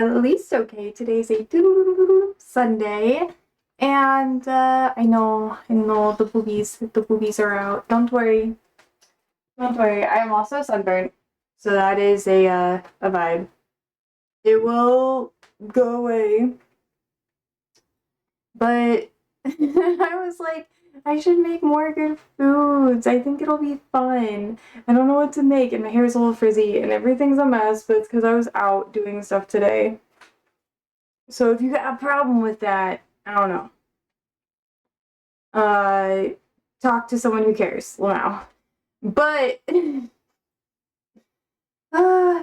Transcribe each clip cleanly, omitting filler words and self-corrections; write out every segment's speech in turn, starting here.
At least okay. Today's a Sunday, and I know the boobies are out. Don't worry. I am also sunburned, so that is a vibe. It will go away, but I was like, I should make more good foods. I think it'll be fun. I don't know what to make, and my hair is a little frizzy, and everything's a mess. But it's because I was out doing stuff today. So if you got a problem with that, I don't know. Uh, Talk to someone who cares. Wow. But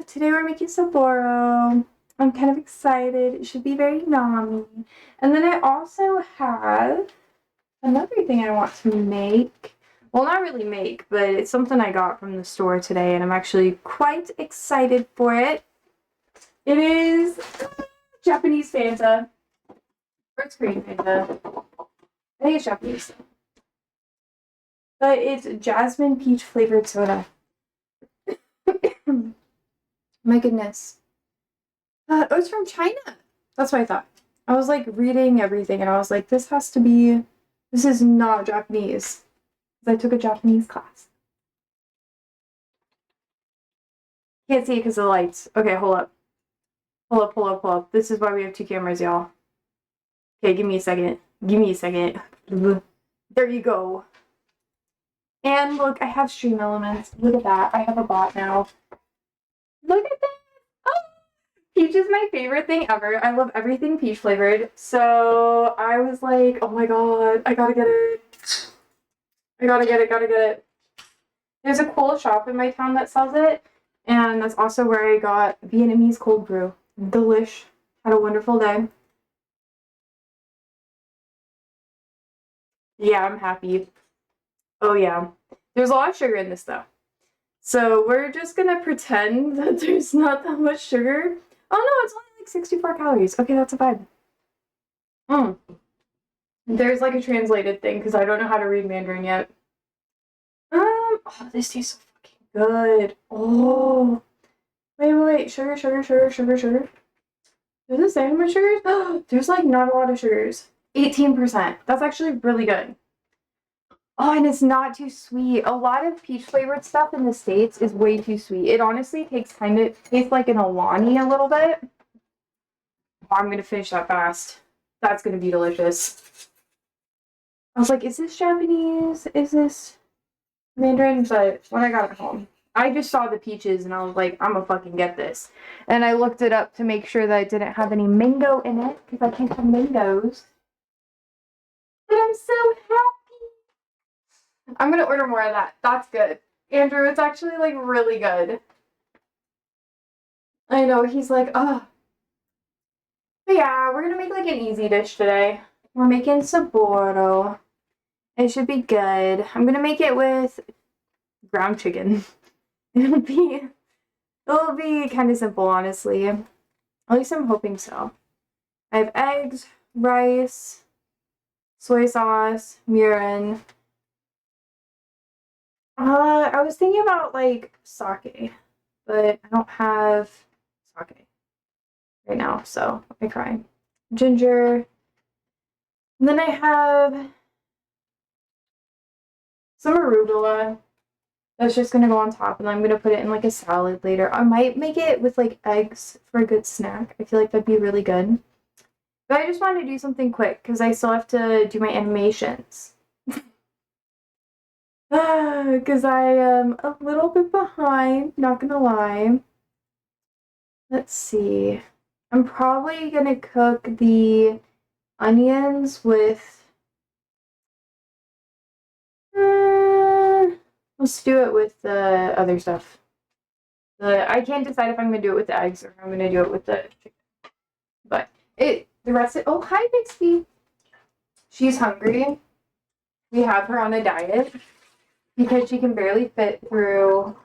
today we're making Saboro. I'm kind of excited. It should be very yummy. And then I also have another thing I want to make. Well, not really make, but it's something I got from the store today, and I'm actually quite excited for it. It is Japanese Fanta. Or it's Korean Fanta. I think it's Japanese. But it's jasmine peach flavored soda. My goodness. Oh, it's from China. That's what I thought. I was like reading everything and I was like, this is not Japanese. Because I took a Japanese class. Can't see it because of the lights. Okay, hold up. Hold up. This is why we have two cameras, y'all. Okay, give me a second. There you go. And look, I have stream elements. Look at that. I have a bot now. Look at that. Oh, peach is my favorite thing ever. I love everything peach flavored. So I was like, oh my god, I gotta get it. Gotta get it. There's a cool shop in my town that sells it. And that's also where I got Vietnamese cold brew. Delish. Had a wonderful day. Yeah, I'm happy. Oh yeah. There's a lot of sugar in this though. So we're just gonna pretend that there's not that much sugar. Oh no, it's only like 64 calories. Okay, that's a vibe. Mm. There's like a translated thing because I don't know how to read Mandarin yet. Oh, this tastes so fucking good. Oh, wait. Sugar. Does it say how much sugars? There's like not a lot of sugars. 18%. That's actually really good. Oh, and it's not too sweet. A lot of peach flavored stuff in the States is way too sweet. It honestly tastes like an Alani a little bit. Oh, I'm gonna finish that fast. That's gonna be delicious. I was like, is this Japanese? Is this Mandarin? But when I got it home, I just saw the peaches and I was like, I'm gonna fucking get this. And I looked it up to make sure that it didn't have any mango in it because I can't have mangoes. But I'm so happy. I'm gonna order more of that. That's good. Andrew, it's actually like really good. I know, he's like, oh. But yeah, we're gonna make like an easy dish today. We're making saboro. It should be good. I'm gonna make it with ground chicken. It'll be kind of simple, honestly. At least I'm hoping so. I have eggs, rice, soy sauce, mirin. I was thinking about like sake, but I don't have sake right now, so I cry. Ginger. And then I have some arugula that's just gonna go on top, and I'm gonna put it in like a salad later. I might make it with like eggs for a good snack. I feel like that'd be really good. But I just wanted to do something quick because I still have to do my animations. Because I am a little bit behind, not gonna lie. Let's see. I'm probably gonna cook the onions with. Let's do it with the other stuff. I can't decide if I'm gonna do it with the eggs or if I'm gonna do it with the chicken. But the rest of. Oh, hi, Bixby. She's hungry. We have her on a diet because she can barely fit through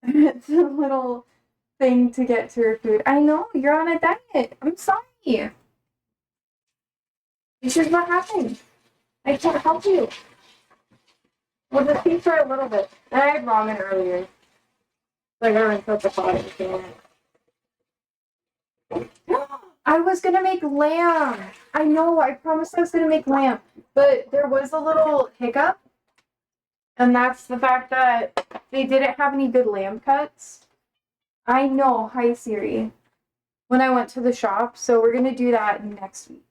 the little thing to get to her food. I know, you're on a diet. I'm sorry. This is what happened. I can't help you. We'll just eat for a little bit. And I had ramen earlier. So I gotta rinse out the pot. I was gonna make lamb. I know, I promised I was gonna make lamb. But there was a little hiccup. And that's the fact that they didn't have any good lamb cuts. I know, hi Siri. When I went to the shop, so we're gonna do that next week.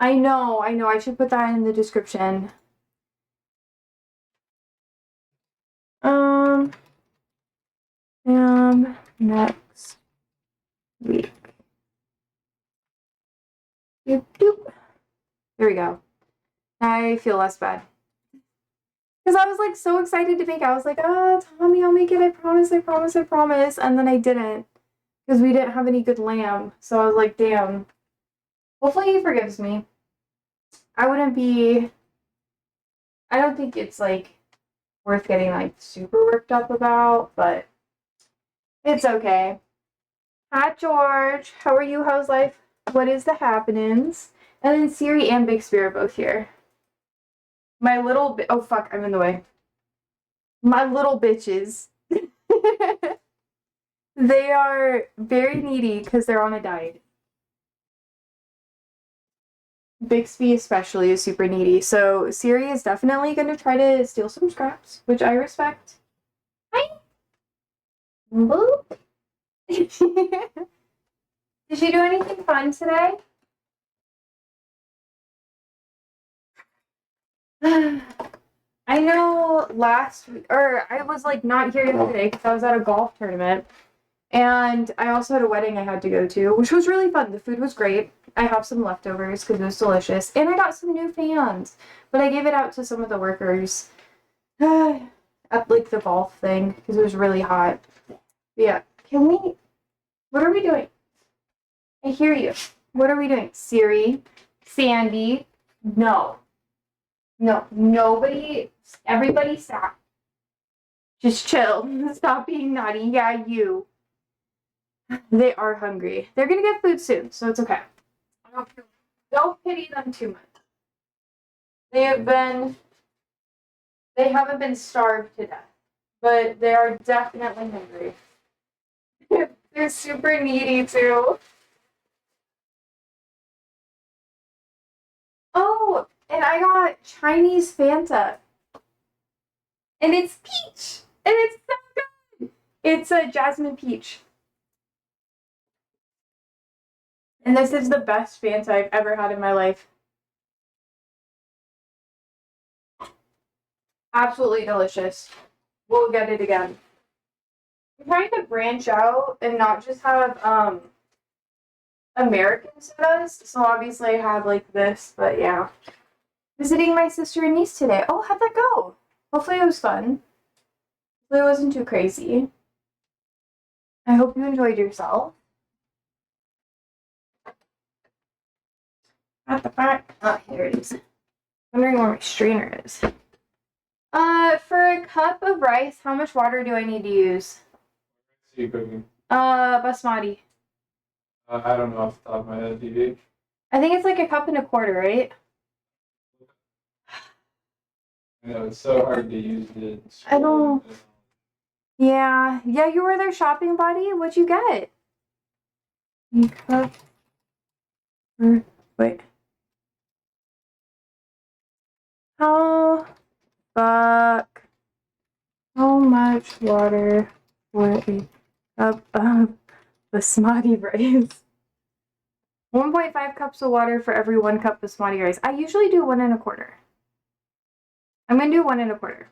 I know, I should put that in the description. Next week. Doop, doop. There we go. I feel less bad. Because I was like so excited to make. I was like, oh, Tommy, I'll make it. I promise, I promise, I promise. And then I didn't. Because we didn't have any good lamb. So I was like, damn. Hopefully he forgives me. I wouldn't be. I don't think it's like worth getting like super worked up about, but it's okay. Hi, George. How are you? How's life? What is the happenings? And then Siri and Bixby are both here. My little oh fuck, I'm in the way. My little bitches. They are very needy because they're on a diet. Bixby especially is super needy. So Siri is definitely going to try to steal some scraps, which I respect. Hi. Boop. Did she do anything fun today? I know last week, or I was like not here yesterday because I was at a golf tournament. And I also had a wedding I had to go to, which was really fun. The food was great. I have some leftovers because it was delicious. And I got some new fans. But I gave it out to some of the workers at like the golf thing because it was really hot. Yeah. What are we doing? I hear you. What are we doing? Siri? Sandy? No. No. Nobody. Everybody stop. Just chill. Stop being naughty. Yeah, you. They are hungry. They're gonna get food soon, so it's okay. Don't pity them too much. They haven't been starved to death, but they are definitely hungry. They're super needy too. Oh, and I got Chinese Fanta. And it's peach. And it's so good. It's a jasmine peach. And this is the best Fanta I've ever had in my life. Absolutely delicious. We'll get it again. I'm trying to branch out and not just have American sodas. So obviously I have like this, but yeah. Visiting my sister and niece today. Oh, how'd that go? Hopefully it was fun. Hopefully it wasn't too crazy. I hope you enjoyed yourself. At the back. Oh, here it is. Wondering where my strainer is. For a cup of rice, how much water do I need to use? So you cooking? Basmati. I don't know off the top of my head, DD. I think it's like a cup and a quarter, right? I know it's so hard to use it. I don't. Yeah, you were their shopping buddy. What'd you get? Cup. Wait. How much water for a cup of basmati rice? 1.5 cups of water for every 1 cup basmati rice. I usually do 1 1/4. I'm gonna do 1 1/4.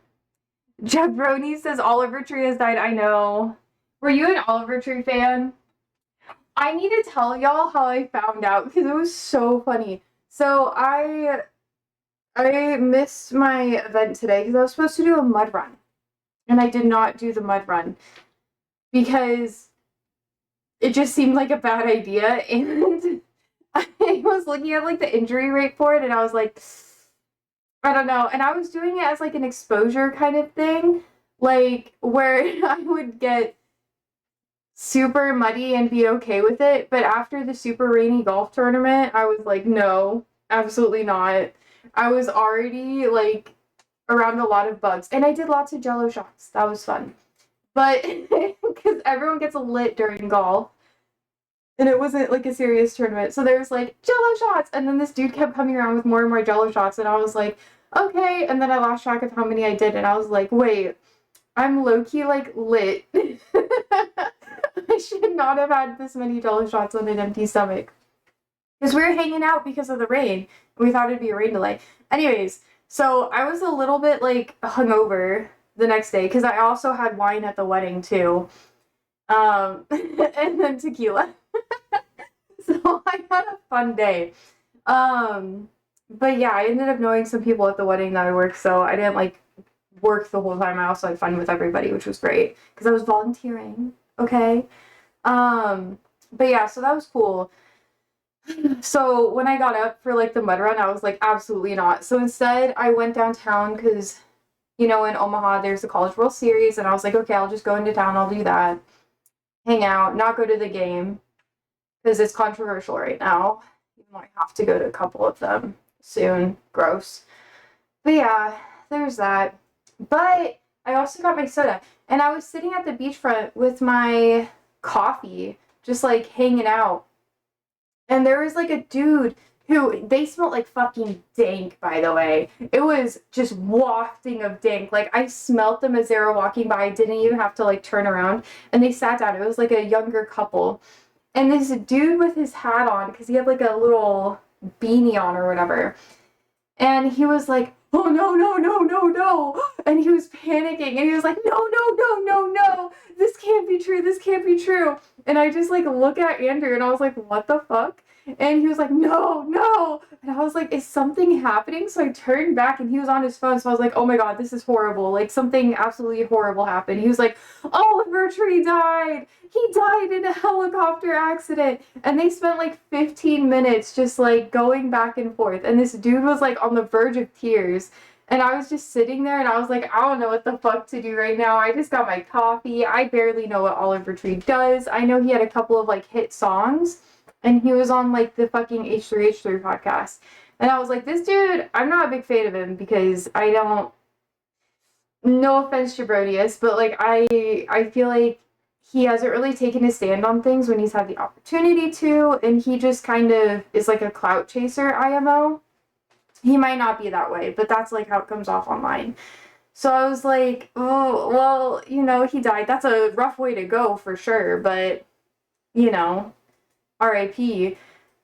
Jeff Brony says Oliver Tree has died. I know. Were you an Oliver Tree fan? I need to tell y'all how I found out because it was so funny. So I missed my event today because I was supposed to do a mud run. And I did not do the mud run because it just seemed like a bad idea. And I was looking at like the injury rate for it and I was like, I don't know. And I was doing it as like an exposure kind of thing, like where I would get super muddy and be okay with it. But after the super rainy golf tournament, I was like, no, absolutely not. I was already like around a lot of bugs and I did lots of jello shots. That was fun. But because everyone gets lit during golf. And it wasn't like a serious tournament. So there was like Jello shots, and then this dude kept coming around with more and more Jello shots, and I was like, okay. And then I lost track of how many I did, and I was like, wait, I'm low-key like lit. I should not have had this many Jello shots on an empty stomach. Because we were hanging out because of the rain. And we thought it'd be a rain delay. Anyways, so I was a little bit like hungover the next day because I also had wine at the wedding too. And then tequila. So I had a fun day. But yeah, I ended up knowing some people at the wedding that I worked, so I didn't like work the whole time. I also had fun with everybody, which was great because I was volunteering. Okay. But yeah, so that was cool. So when I got up for like the mud run, I was like, absolutely not. So instead, I went downtown because, you know, in Omaha, there's the College World Series, and I was like, okay, I'll just go into town, I'll do that, hang out, not go to the game because it's controversial right now. Even though I have to go to a couple of them soon. Gross. But yeah, there's that. But I also got my soda, and I was sitting at the beachfront with my coffee, just like hanging out. And there was like a dude who, they smelled like fucking dank, by the way. It was just wafting of dank. Like I smelt them as they were walking by. I didn't even have to like turn around. And they sat down. It was like a younger couple. And this dude with his hat on, because he had like a little beanie on or whatever. And he was like, oh no, no, no, no, no. And he was panicking. And he was like, no, no, no, no, no. This can't be true. This can't be true. And I just like look at Andrew and I was like, what the fuck? And he was like, no, no. And I was like, is something happening? So I turned back and he was on his phone. So I was like, oh my God, this is horrible. Like something absolutely horrible happened. He was like, Oliver Tree died. He died in a helicopter accident. And they spent like 15 minutes just like going back and forth. And this dude was like on the verge of tears. And I was just sitting there and I was like, I don't know what the fuck to do right now. I just got my coffee. I barely know what Oliver Tree does. I know he had a couple of like hit songs. And he was on like the fucking H3H3 podcast. And I was like, this dude, I'm not a big fan of him because I don't, no offense to Brodius, but like I feel like he hasn't really taken a stand on things when he's had the opportunity to, and he just kind of is like a clout chaser IMO. He might not be that way, but that's like how it comes off online. So I was like, oh, well, you know, he died. That's a rough way to go for sure, but you know, RIP.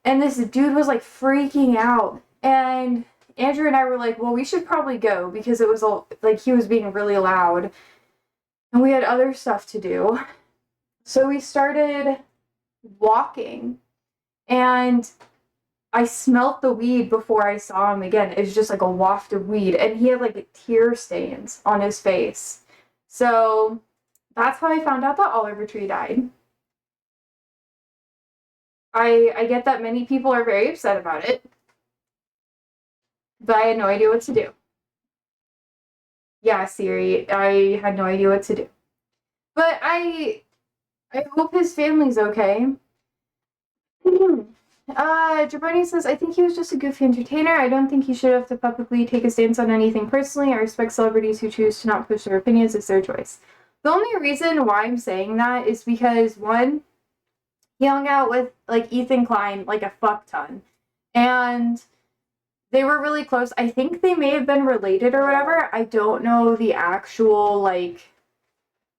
And this dude was like freaking out. And Andrew and I were like, well, we should probably go because it was like he was being really loud. And we had other stuff to do. So we started walking. And I smelt the weed before I saw him again. It was just like a waft of weed. And he had like tear stains on his face. So that's how I found out that Oliver Tree died. I get that many people are very upset about it, but I had no idea what to do. Yeah, Siri, I had no idea what to do. But I hope his family's okay. Jabroni says, I think he was just a goofy entertainer. I don't think he should have to publicly take a stance on anything personally. I respect celebrities who choose to not push their opinions. It's their choice. The only reason why I'm saying that is because, one, he hung out with, like, Ethan Klein, like, a fuck ton. And they were really close. I think they may have been related or whatever. I don't know the actual, like,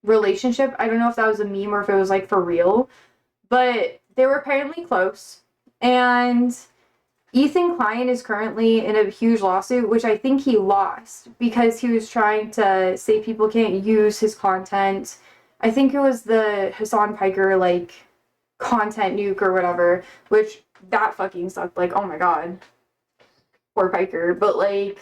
relationship. I don't know if that was a meme or if it was, like, for real. But they were apparently close. And Ethan Klein is currently in a huge lawsuit, which I think he lost because he was trying to say people can't use his content. I think it was the Hassan Piker, like, content nuke or whatever, which that fucking sucked. Like, oh my God. Poor Piker. But, like,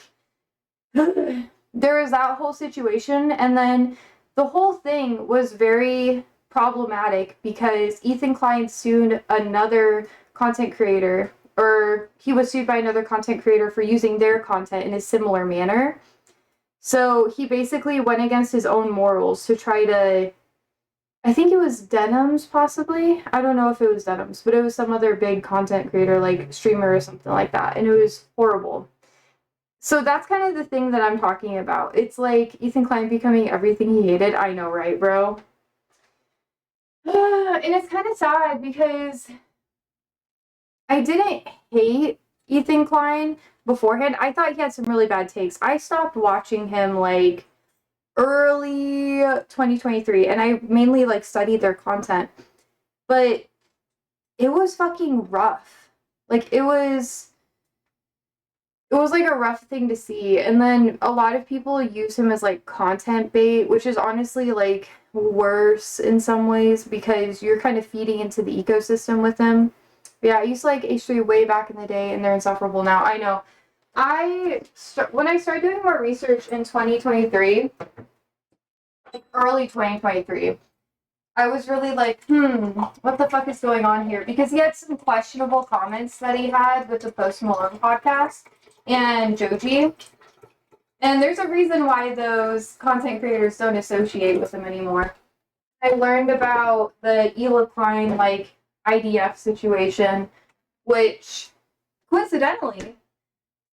there was that whole situation, and then the whole thing was very problematic because Ethan Klein sued another content creator, or he was sued by another content creator for using their content in a similar manner. So he basically went against his own morals to try to, I think it was Denims, possibly. I don't know if it was Denims, but it was some other big content creator, like streamer or something like that, and it was horrible. So that's kind of the thing that I'm talking about. It's like Ethan Klein becoming everything he hated. I know, right, bro? And it's kind of sad because I didn't hate Ethan Klein beforehand. I thought he had some really bad takes. I stopped watching him like early 2023, and I mainly like studied their content. But it was fucking rough. Like it was like a rough thing to see. And then a lot of people use him as like content bait, which is honestly like worse in some ways because you're kind of feeding into the ecosystem with him. But yeah, I used to like H3 way back in the day and they're insufferable now. I know. When I started doing more research in 2023, like early 2023, I was really like, what the fuck is going on here? Because he had some questionable comments that he had with the Post Malone podcast and Joji. And there's a reason why those content creators don't associate with him anymore. I learned about the Ela Klein, like, IDF situation, which, coincidentally,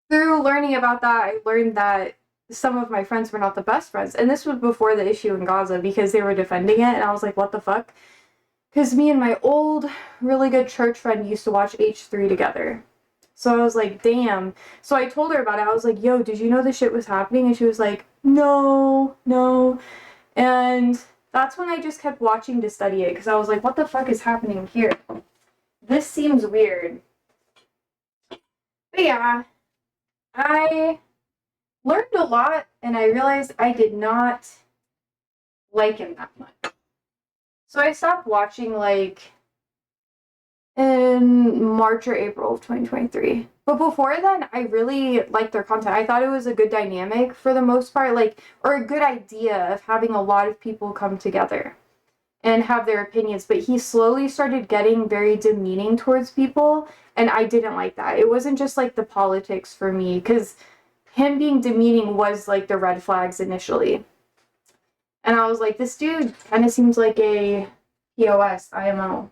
through learning about that, I learned that some of my friends were not the best friends. And this was before the issue in Gaza because they were defending it. And I was like, what the fuck? Because me and my old, really good church friend used to watch H3 together. So I was like, damn. So I told her about it. I was like, yo, did you know this shit was happening? And she was like, no, no. And that's when I just kept watching to study it because I was like, what the fuck is happening here? This seems weird. But yeah, I learned a lot and I realized I did not like him that much. So I stopped watching like in March or April of 2023. But before then, I really liked their content. I thought it was a good dynamic for the most part, like, or a good idea of having a lot of people come together and have their opinions. But he slowly started getting very demeaning towards people, and I didn't like that. It wasn't just like the politics for me, because him being demeaning was like the red flags initially. And I was like, this dude kind of seems like a POS, IMO.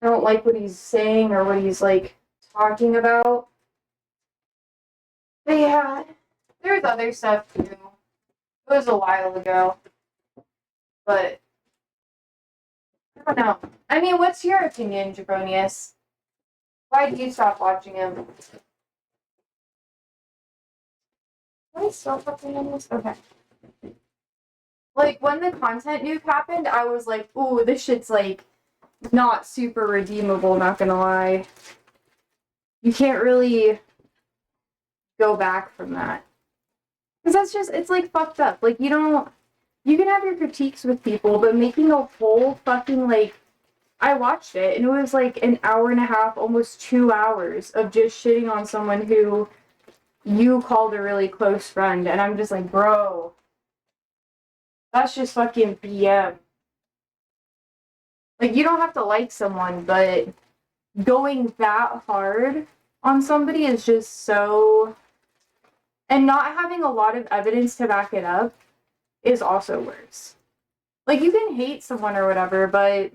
I don't like what he's saying or what he's like talking about. But yeah, there's other stuff too. It was a while ago. But I don't know. I mean, what's your opinion, Jabronius? Why did you stop watching him? Am I still fucking on this? Okay. Like when the content nuke happened, I was like, ooh, this shit's like not super redeemable, not gonna lie. You can't really go back from that. Because that's just, it's like fucked up. Like, you can have your critiques with people, but making a whole fucking, like, I watched it and it was like an hour and a half, almost 2 hours of just shitting on someone who you called a really close friend. And I'm just like, bro, that's just fucking BM. Like, you don't have to like someone, but going that hard on somebody is just so. And not having a lot of evidence to back it up is also worse. Like, you can hate someone or whatever, but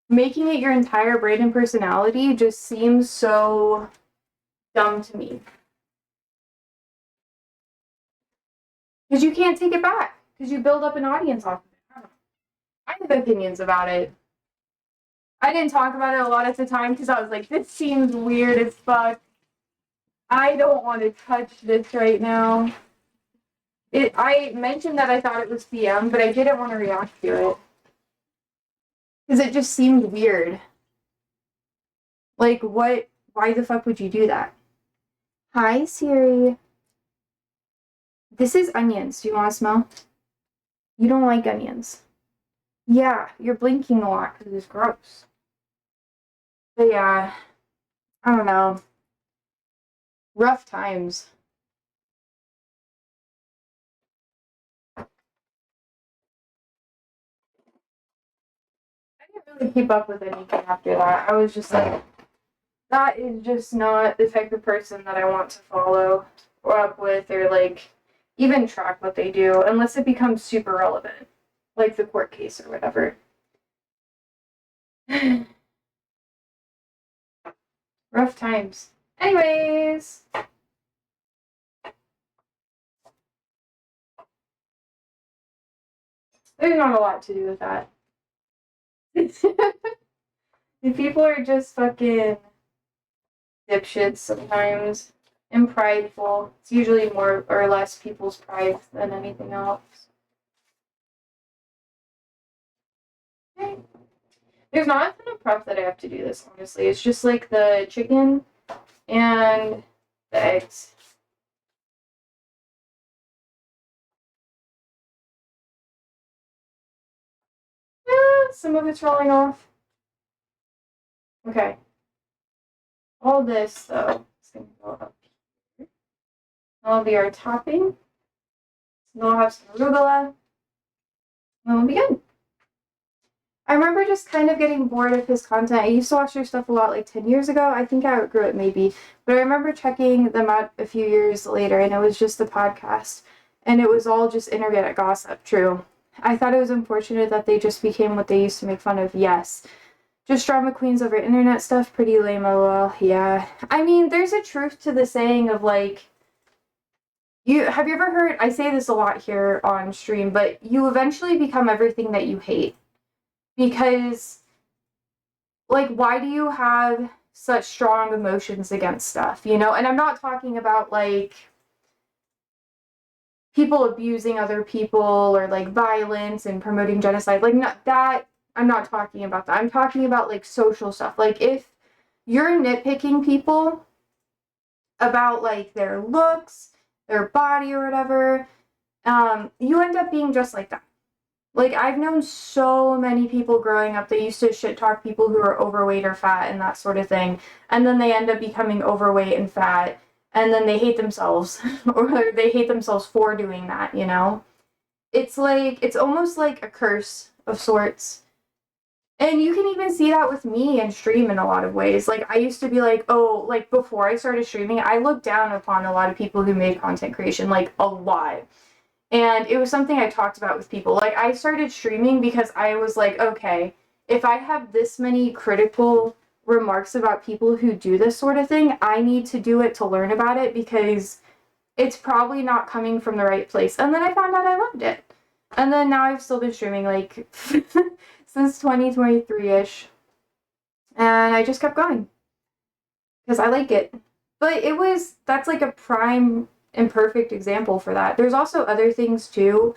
making it your entire brand and personality just seems so dumb to me. Because you can't take it back. Because you build up an audience off of it. I have opinions about it. I didn't talk about it a lot at the time because I was like, this seems weird as fuck. I don't want to touch this right now. I mentioned that I thought it was PM, but I didn't want to react to it. Because it just seemed weird. Like, what? Why the fuck would you do that? Hi, Siri. This is onions. Do you want to smell? You don't like onions. Yeah, you're blinking a lot because it's gross. But yeah, I don't know. Rough times. I didn't really keep up with anything after that. I was just like, that is just not the type of person that I want to follow or up with or like even track what they do unless it becomes super relevant, like the court case or whatever. Rough times. Anyways, there's not a lot to do with that. People are just fucking dipshits sometimes. And prideful. It's usually more or less people's pride than anything else. Okay. There's not a ton of prep that I have to do this, honestly. It's just like the chicken and the eggs. Some of it's rolling off. Okay. All this, though, is going to go up here. That'll be our topping. So then we'll have some arugula. And we'll be good. I remember just kind of getting bored of his content. I used to watch your stuff a lot like 10 years ago. I think I outgrew it maybe. But I remember checking them out a few years later, and it was just a podcast. And it was all just internet gossip, true. I thought it was unfortunate that they just became what they used to make fun of, yes. Just drama queens over internet stuff, pretty lame, lol. Yeah. I mean, there's a truth to the saying of like, have you ever heard, I say this a lot here on stream, but you eventually become everything that you hate. Because, like, why do you have such strong emotions against stuff, you know? And I'm not talking about, like, people abusing other people or, like, violence and promoting genocide. Like, not that, I'm not talking about that. I'm talking about, like, social stuff. Like, if you're nitpicking people about, like, their looks, their body or whatever, you end up being just like that. Like, I've known so many people growing up that used to shit talk people who are overweight or fat and that sort of thing. And then they end up becoming overweight and fat. And then they hate themselves. Or they hate themselves for doing that, you know? It's like, it's almost like a curse of sorts. And you can even see that with me and stream in a lot of ways. Like, I used to be like, oh, like, before I started streaming, I looked down upon a lot of people who made content creation, like, a lot. And it was something I talked about with people. Like, I started streaming because I was like, okay, if I have this many critical remarks about people who do this sort of thing, I need to do it to learn about it because it's probably not coming from the right place. And then I found out I loved it. And then now I've still been streaming, like, since 2023-ish. And I just kept going. Because I like it. But that's like a prime and perfect example for that. There's also other things too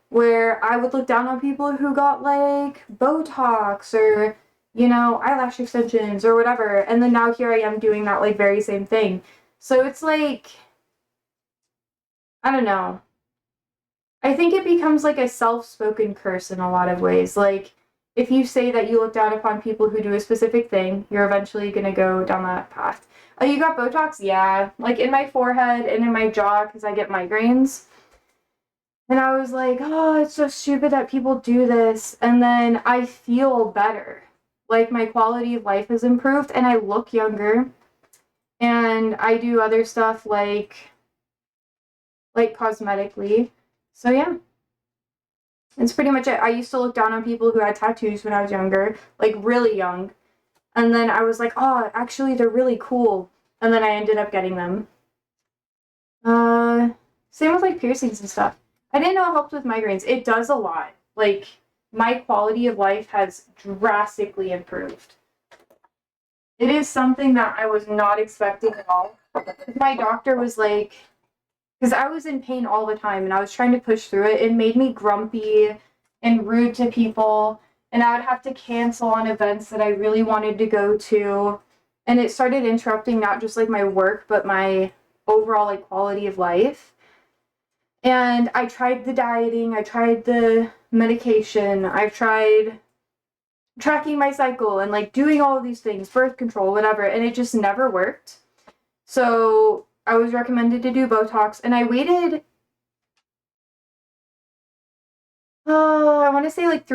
where I would look down on people who got like Botox or, you know, eyelash extensions or whatever. And then now here I am doing that like very same thing. So it's like, I don't know. I think it becomes like a self-spoken curse in a lot of ways. Like, if you say that you look down upon people who do a specific thing, you're eventually going to go down that path. Oh, you got Botox? Yeah. Like, in my forehead and in my jaw because I get migraines. And I was like, oh, it's so stupid that people do this. And then I feel better. Like, my quality of life has improved and I look younger. And I do other stuff like cosmetically. So, yeah. That's pretty much it. I used to look down on people who had tattoos when I was younger, like really young. And then I was like, oh, actually, they're really cool. And then I ended up getting them. Same with like piercings and stuff. I didn't know it helped with migraines. It does a lot. Like, my quality of life has drastically improved. It is something that I was not expecting at all. My doctor was like, because I was in pain all the time and I was trying to push through it. It made me grumpy and rude to people. And I would have to cancel on events that I really wanted to go to. And it started interrupting not just like my work, but my overall like quality of life. And I tried the dieting, I tried the medication, I've tried tracking my cycle and like doing all of these things, birth control, whatever, and it just never worked. So I was recommended to do Botox, and I waited, I want to say like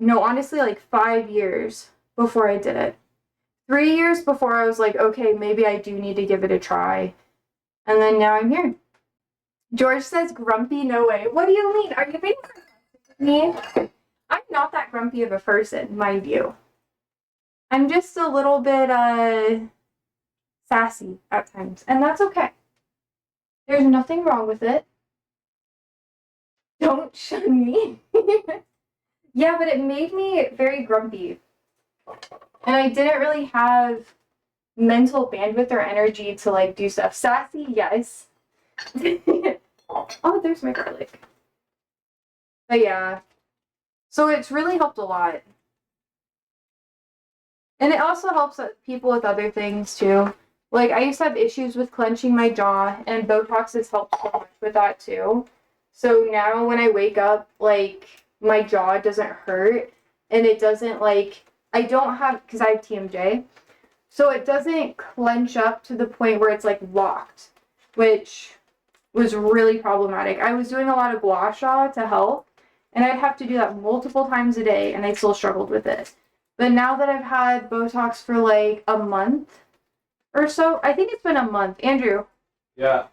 honestly, like 5 years before I did it. 3 years before I was like, okay, maybe I do need to give it a try. And then now I'm here. George says, grumpy, no way. What do you mean? Are you being sarcastic with me? I'm not that grumpy of a person, mind you. I'm just a little bit, sassy at times, and that's okay. There's nothing wrong with it. Don't shun me. Yeah, but it made me very grumpy. And I didn't really have mental bandwidth or energy to like do stuff. Sassy, yes. Oh, there's my garlic. But yeah. So it's really helped a lot. And it also helps people with other things too. Like I used to have issues with clenching my jaw, and Botox has helped so much with that too. So now when I wake up, like my jaw doesn't hurt, and it doesn't like I don't have because I have TMJ, so it doesn't clench up to the point where it's like locked, which was really problematic. I was doing a lot of gua sha to help, and I'd have to do that multiple times a day, and I still struggled with it. But now that I've had Botox for like a month or so, I think it's been a month. Andrew, Yeah.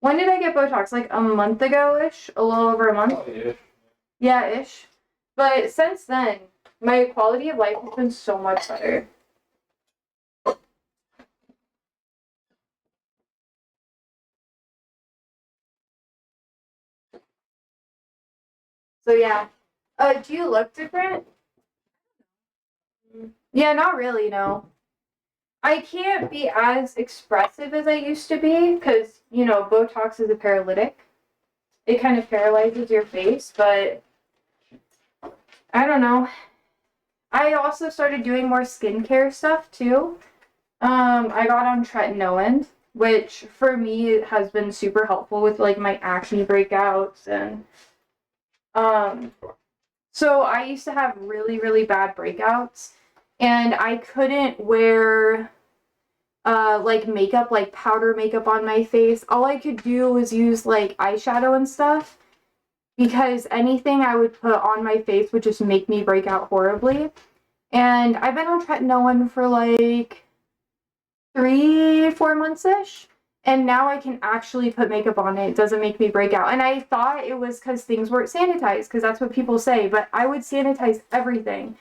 when did I get Botox? Like a month ago-ish? A little over a month? Probably ish. Yeah, ish. But since then, my quality of life has been so much better. So yeah. Do you look different? Yeah, not really, no. I can't be as expressive as I used to be because, you know, Botox is a paralytic. It kind of paralyzes your face, but I don't know. I also started doing more skincare stuff too. I got on tretinoin, which for me has been super helpful with like my acne breakouts and um so I used to have really, really bad breakouts and I couldn't wear like makeup, like powder makeup on my face. All I could do was use like eyeshadow and stuff because anything I would put on my face would just make me break out horribly. And I've been on tretinoin for like 3, 4 months-ish. And now I can actually put makeup on it. It doesn't make me break out. And I thought it was because things weren't sanitized, because that's what people say. But I would sanitize everything.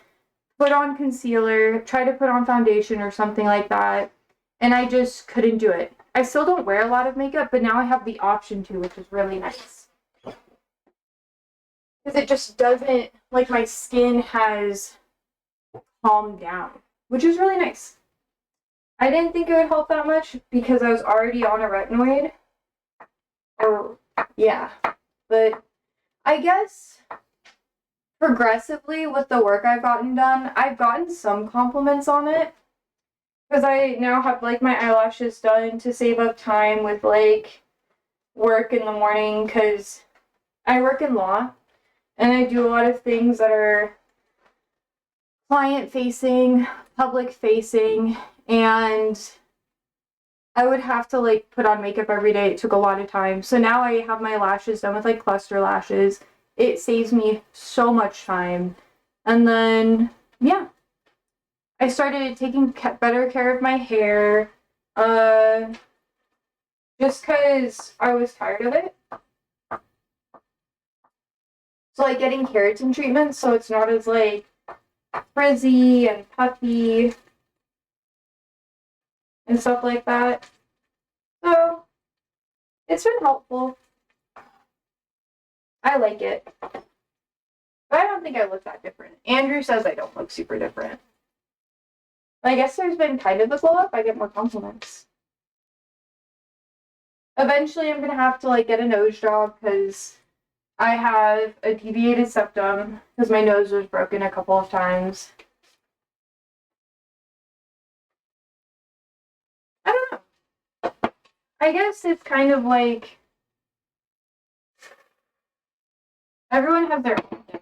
Put on concealer, try to put on foundation or something like that. And I just couldn't do it. I still don't wear a lot of makeup, but now I have the option to, which is really nice. Because it just doesn't, like my skin has calmed down, which is really nice. I didn't think it would help that much because I was already on a retinoid. Or, yeah. But I guess progressively with the work I've gotten done, I've gotten some compliments on it. Because I now have like my eyelashes done to save up time with like work in the morning because I work in law and I do a lot of things that are client facing, public facing, and I would have to like put on makeup every day. It took a lot of time. So now I have my lashes done with like cluster lashes. It saves me so much time. And then, yeah, I started taking better care of my hair. Just because I was tired of it. So like getting keratin treatments so it's not as like frizzy and puffy and stuff like that. So it's been helpful. I like it. But I don't think I look that different. Andrew says I don't look super different. But I guess there's been kind of a glow up. I get more compliments. Eventually I'm gonna have to like get a nose job because I have a deviated septum because my nose was broken a couple of times. I don't know. I guess it's kind of like everyone has their own thing.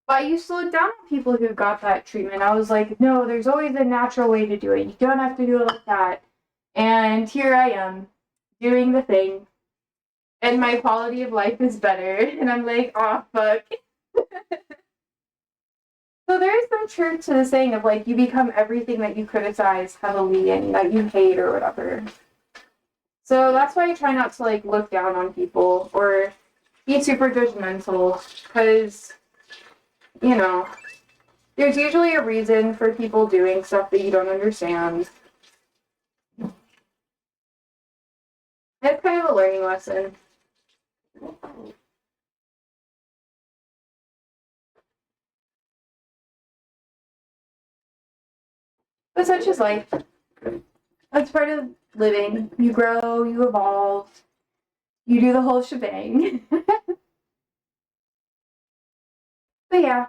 But I used to look down on people who got that treatment. I was like, no, there's always a natural way to do it. You don't have to do it like that. And here I am doing the thing. And my quality of life is better. And I'm like, oh, fuck. So there is some truth to the saying of like, you become everything that you criticize heavily and that you hate or whatever. So that's why I try not to like look down on people or be super judgmental. Because, you know, there's usually a reason for people doing stuff that you don't understand. It's kind of a learning lesson. But such is life. That's part of living. You grow, you evolve, you do the whole shebang. But yeah.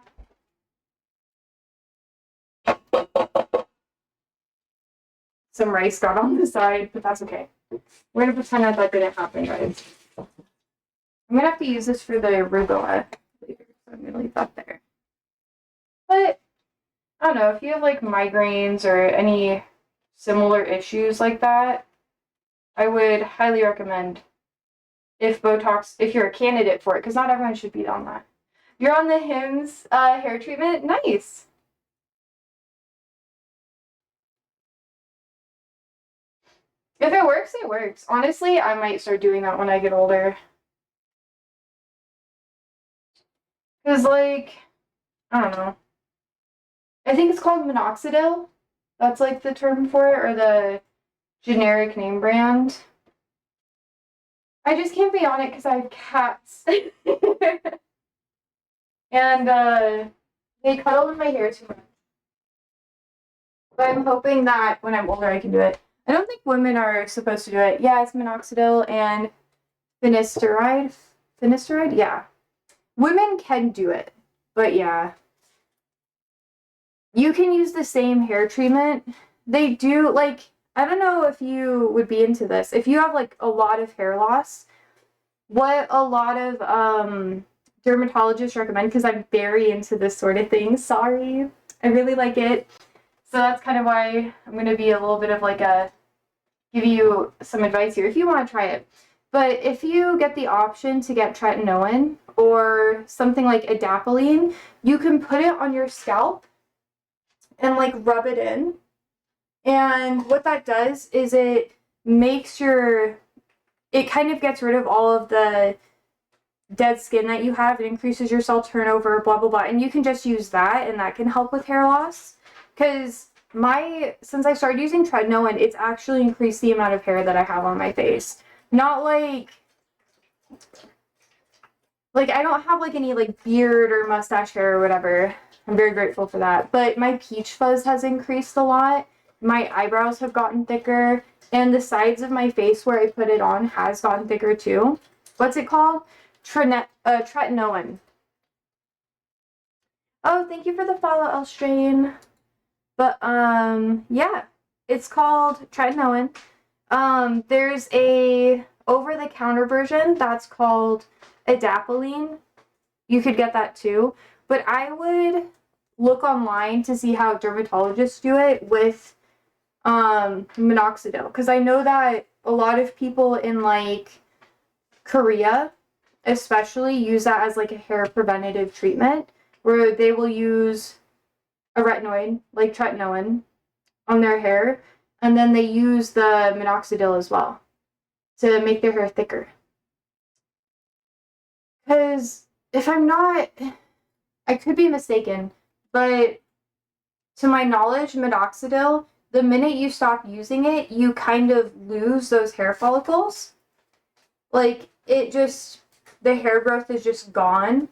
Some rice got on the side, but that's okay. We're gonna pretend that didn't happen, guys. I'm gonna have to use this for the arugula later, so I'm gonna leave that there. But I don't know, if you have like migraines or any similar issues like that, I would highly recommend if you're a candidate for it, because not everyone should be on that. You're on the Hims hair treatment? Nice. If it works, it works. Honestly, I might start doing that when I get older. Because, like, I don't know. I think it's called minoxidil. That's, like, the term for it, or the generic name brand. I just can't be on it because I have cats. And, they cuddle in my hair too much. But I'm hoping that when I'm older I can do it. I don't think women are supposed to do it. Yeah, it's minoxidil and finasteride. Finasteride? Yeah. Women can do it. But yeah. You can use the same hair treatment. They do, like, I don't know if you would be into this. If you have, like, a lot of hair loss, what a lot of dermatologists recommend, because I'm very into this sort of thing. Sorry. I really like it. So that's kind of why I'm going to be a little bit of like give you some advice here if you want to try it. But if you get the option to get tretinoin or something like adapalene, you can put it on your scalp and like rub it in. And what that does is it kind of gets rid of all of the dead skin that you have. It increases your cell turnover, blah, blah, blah. And you can just use that, and that can help with hair loss. Because since I started using tretinoin, it's actually increased the amount of hair that I have on my face. Not like I don't have like any like beard or mustache hair or whatever. I'm very grateful for that. But my peach fuzz has increased a lot. My eyebrows have gotten thicker. And the sides of my face where I put it on has gotten thicker too. What's it called? Tretinoin. Oh, thank you for the follow, Elstrain. But yeah, it's called tretinoin. There's a over-the-counter version that's called adapalene. You could get that too, but I would look online to see how dermatologists do it with minoxidil, because I know that a lot of people in like Korea especially use that as like a hair preventative treatment, where they will use a retinoid, like tretinoin, on their hair, and then they use the minoxidil as well to make their hair thicker. Because if I'm not, I could be mistaken, but to my knowledge, minoxidil, the minute you stop using it, you kind of lose those hair follicles. Like, the hair growth is just gone.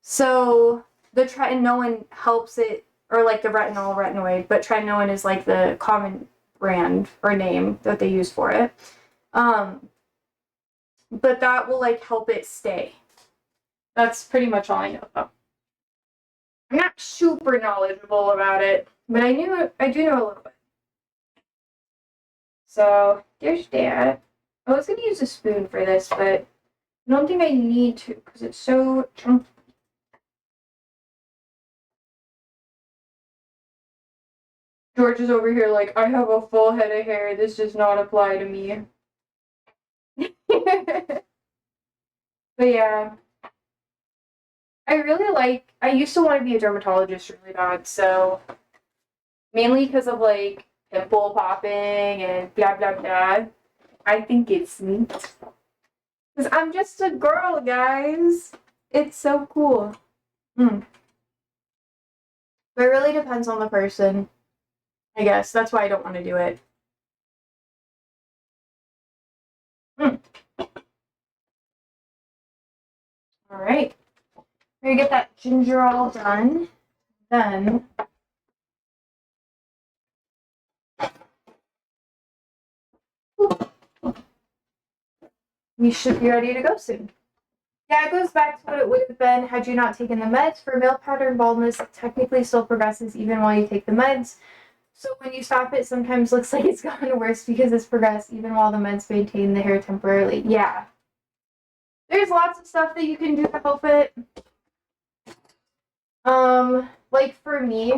So the tretinoin helps it, or like the retinoid, but tretinoin is like the common brand or name that they use for it. But that will like help it stay. That's pretty much all I know though. I'm not super knowledgeable about it, but I do know a little bit. So there's that. I was gonna use a spoon for this, but I don't think I need to because it's so chunky. George is over here like, I have a full head of hair. This does not apply to me. But yeah. I used to want to be a dermatologist really bad, so mainly because of like pimple popping and blah blah blah. I think it's neat. Because I'm just a girl, guys. It's so cool. But it really depends on the person, I guess. That's why I don't want to do it. Alright. We're gonna get that ginger all done. Then we should be ready to go soon. Yeah, it goes back to what it would have been had you not taken the meds. For male pattern baldness, it technically still progresses even while you take the meds. So when you stop it, sometimes looks like it's gotten worse because it's progressed even while the meds maintain the hair temporarily. Yeah. There's lots of stuff that you can do to help it. Like for me,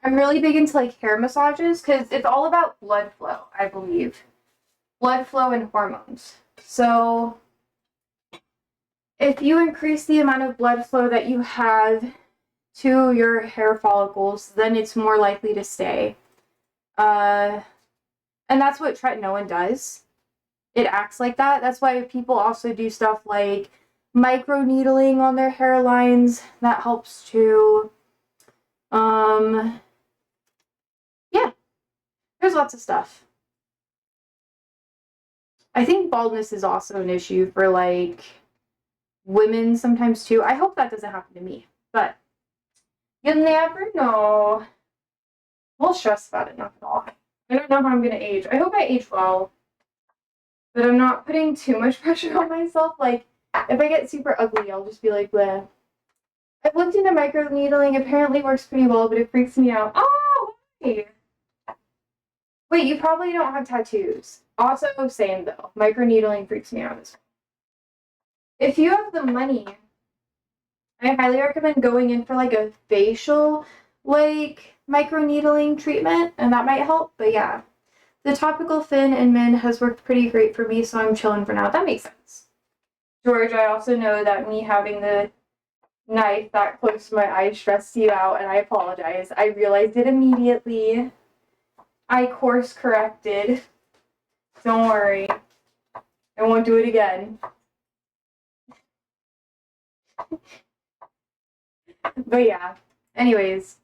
I'm really big into like hair massages because it's all about blood flow, I believe. Blood flow and hormones. So if you increase the amount of blood flow that you have to your hair follicles, then it's more likely to stay. And that's what tretinoin does. It acts like that. That's why people also do stuff like microneedling on their hairlines. That helps too. Yeah, there's lots of stuff. I think baldness is also an issue for like women sometimes too. I hope that doesn't happen to me, but you never know. I'm a little stressed about it, not gonna lie. I don't know how I'm gonna age. I hope I age well, but I'm not putting too much pressure on myself. Like, if I get super ugly, I'll just be like, bleh. I've looked into microneedling. Apparently works pretty well, but it freaks me out. Oh, wait. Wait, you probably don't have tattoos. Also, same though. Microneedling freaks me out as well. If you have the money, I highly recommend going in for like a facial, like microneedling treatment, and that might help. But yeah, the topical Fin and Min has worked pretty great for me, so I'm chilling for now. That makes sense. George, I also know that me having the knife that close to my eye stressed you out, and I apologize. I realized it immediately. I course corrected. Don't worry. I won't do it again. But yeah. Anyways,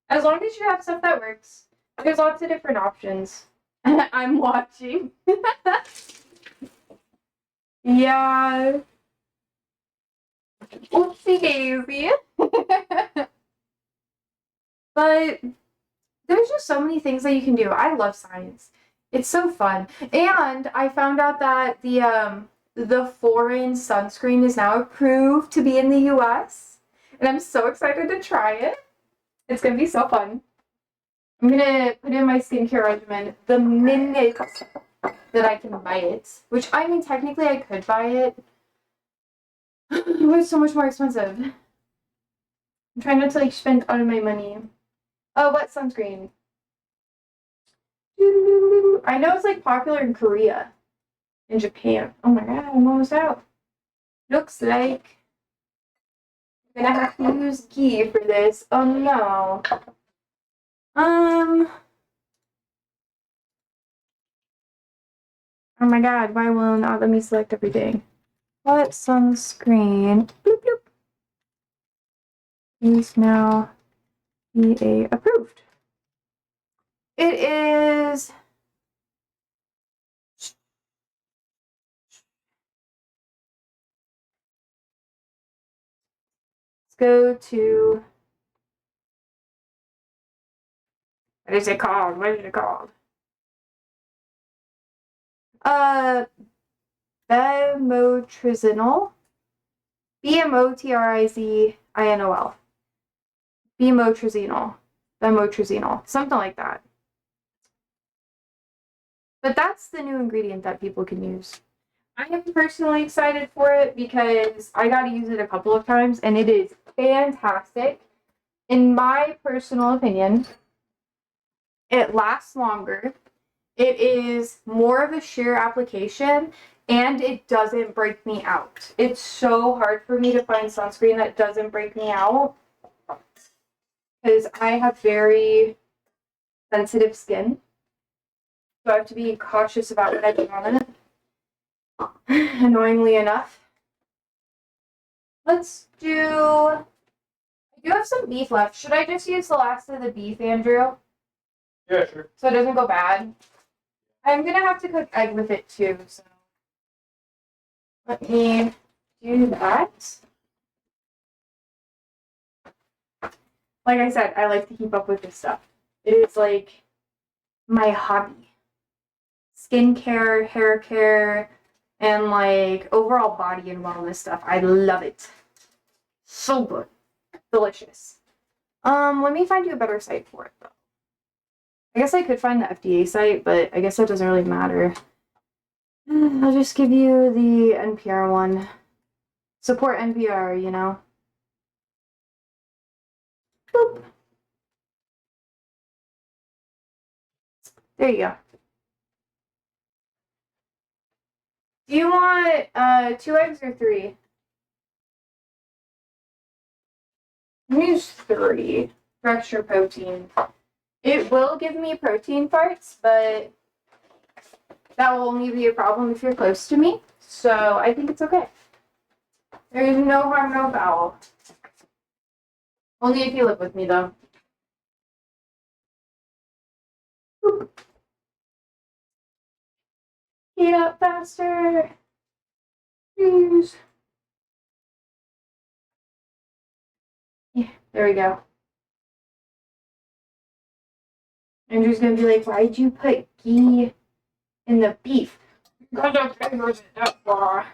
as long as you have stuff that works, there's lots of different options. I'm watching. Yeah. Oopsie daisy. But there's just so many things that you can do. I love science. It's so fun. And I found out that the foreign sunscreen is now approved to be in the US. And I'm so excited to try it. It's gonna be so fun. I'm gonna put in my skincare regimen the minute that I can buy it. Which, I mean, technically I could buy it. But it's so much more expensive. I'm trying not to like spend all of my money. Oh, what sunscreen? I know it's like popular in Korea. In Japan. Oh my god, I'm almost out. Looks like I'm gonna have to use ghee for this. Oh no. Oh my god, why will it not let me select everything? What sunscreen? Bloop bloop. Is now EA approved. It is. Let's go to. What is it called? What is it called? Bemotrizinol. Bemotrizinol. Bemotrizinol. Bemotrizinol. Something like that. But that's the new ingredient that people can use. I am personally excited for it because I got to use it a couple of times and it is fantastic. In my personal opinion, it lasts longer. It is more of a sheer application and it doesn't break me out. It's so hard for me to find sunscreen that doesn't break me out because I have very sensitive skin. So I have to be cautious about what I do on it. Annoyingly enough. Let's do... I do have some beef left. Should I just use the last of the beef, Andrew? Yeah, sure. So it doesn't go bad? I'm gonna have to cook egg with it too, so... Let me do that. Like I said, I like to keep up with this stuff. It is like my hobby. Skincare, hair care, and like overall body and wellness stuff. I love it. So good. Delicious. Let me find you a better site for it though. I guess I could find the FDA site, but I guess that doesn't really matter. I'll just give you the NPR one. Support NPR, you know? Boop. There you go. Do you want 2 eggs or 3? Use 3 for extra protein. It will give me protein parts, but that will only be a problem if you're close to me. So I think it's okay. There is no harm, no foul. Only if you live with me, though. Boop. Heat up faster. Please. Yeah, there we go. Andrew's gonna be like, why'd you put ghee in the beef? Because I figured it that far.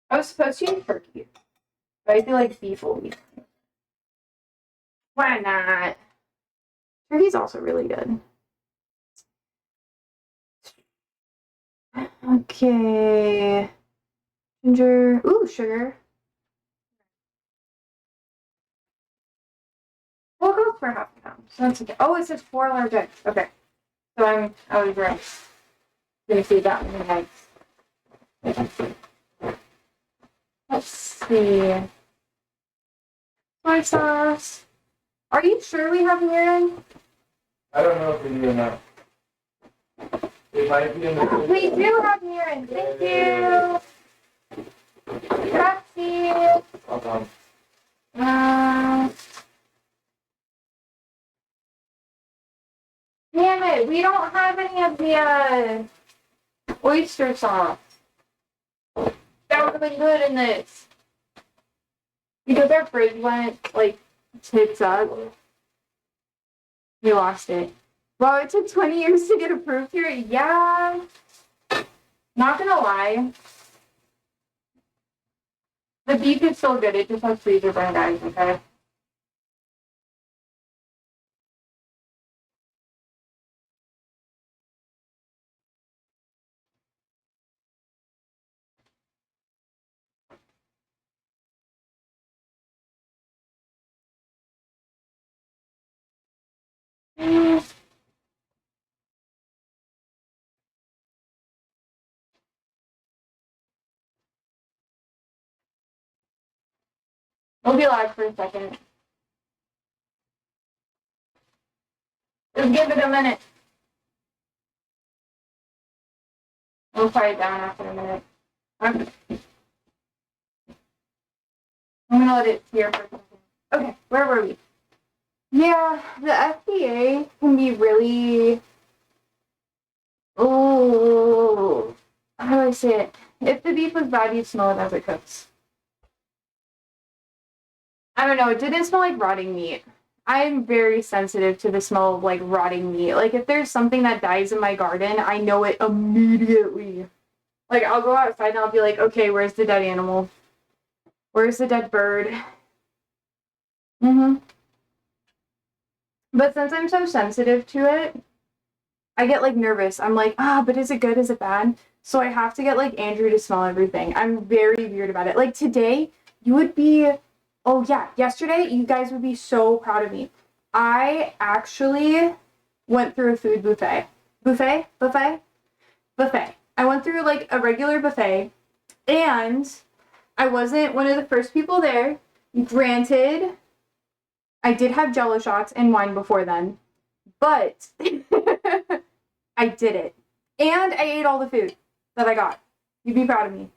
I was supposed to use turkey, but I feel like beef will be. Why not? Turkey's also really good. Okay. Ginger. Ooh, sugar. We'll go for half a pound. So that's okay. Oh, it says 4 large eggs. Okay. So I was right. Gonna see that in the eggs. Let's see. Soy sauce. Are you sure we have mirin? I don't know if we do or not. It might be in the. We do have mirin. Thank you. Grazie. Hold on. Damn it, we don't have any of the oyster sauce. That would have been good in this. Because our fridge went like tits up. We lost it. Well, it took 20 years to get approved here. Yeah. Not gonna lie. The beef is still good. It just has freezer burn eyes, okay? We'll be live for a second. Just give it a minute. We'll quiet down after a minute. Okay. I'm gonna let it here for a second. Okay, where were we? Yeah, the FDA can be really. Oh, how do I say it? If the beef was bad, you'd smell it as it cooks. I don't know. It didn't smell like rotting meat. I'm very sensitive to the smell of like rotting meat. Like if there's something that dies in my garden, I know it immediately. Like I'll go outside and I'll be like, okay, where's the dead animal? Where's the dead bird? But since I'm so sensitive to it, I get like nervous. I'm like, but is it good? Is it bad? So I have to get like Andrew to smell everything. I'm very weird about it. Like today, you would be, oh yeah, yesterday, you guys would be so proud of me. I actually went through a food buffet. Buffet? I went through like a regular buffet and I wasn't one of the first people there. Granted, I did have Jello shots and wine before then, but I did it. And I ate all the food that I got. You'd be proud of me.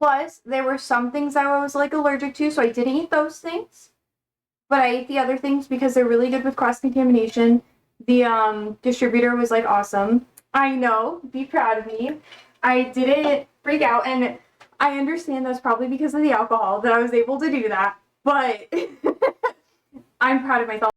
Plus, there were some things that I was like allergic to, so I didn't eat those things. But I ate the other things because they're really good with cross-contamination. The distributor was like awesome. I know, be proud of me. I didn't freak out, and I understand that's probably because of the alcohol that I was able to do that, but I'm proud of myself.